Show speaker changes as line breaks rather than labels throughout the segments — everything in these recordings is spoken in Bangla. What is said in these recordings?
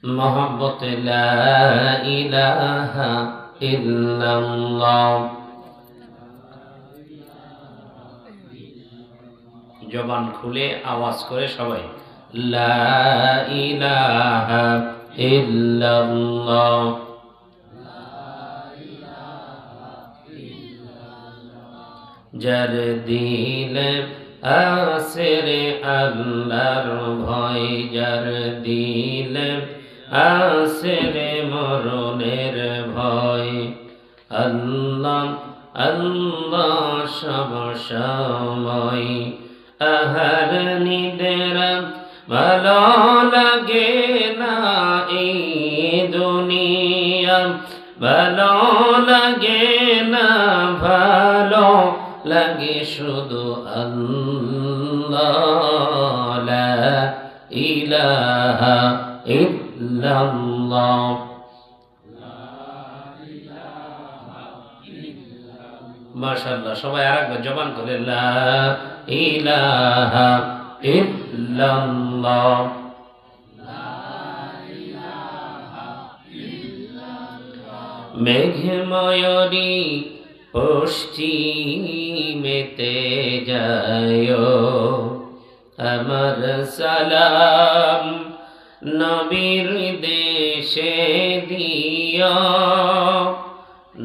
मोहब्बत ला इलाहा इल्लल्लाह। जबान खुले आवाज करे सबाई ला इलाहा इल्लल्लाह। जार दिल आसरे अल्लाहर भय, जार दिल आसरे मरণের ভয়, আল্লাহ আল্লাহ সব সময়। আহার নিদেরা ভালো লাগে না এই দুনিয়া, ভালো লাগে না, ভালো লাগে শুধু আল্লাহ লা ইলাহা ইল্লাল্লাহ। মাশাআল্লাহ, সবাই আরেকবার জবান করে লা ইলাহা ইল্লাল্লাহ। মেঘময়ূরী পশ্চিমেতে যায়, আমার সালাম নবীর দেশে দিও।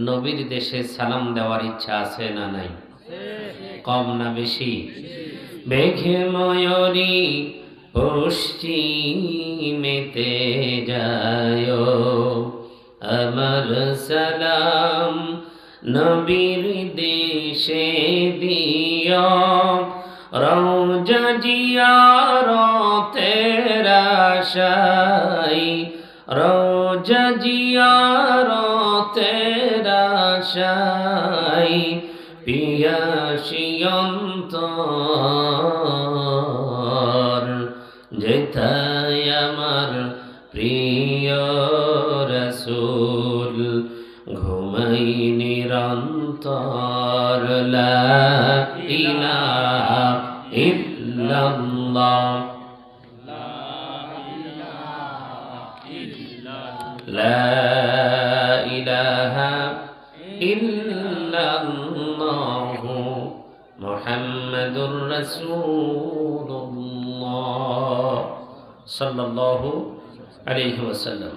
নবীর দেশে সালাম দেওয়ার ইচ্ছা আছে না নাই? কম না বেশি? মেঘময়ূরী পশ্চিমেতে যায়, আমার সালাম নবীর দেশে দিও। রওজা জিয়ারতের আশায়, রওজা জিয়ারতের আশায় পিয়াসী অন্তর। যেথায় আমার প্রিয় রাসূল ঘুমাই নিরন্তর। লা ইলাহা ইল্লাল্লাহ, লা ইলাহা ইল্লাল্লাহ মুহাম্মাদুর রাসূলুল্লাহ সাল্লাল্লাহু আলাইহি ওয়াসাল্লাম।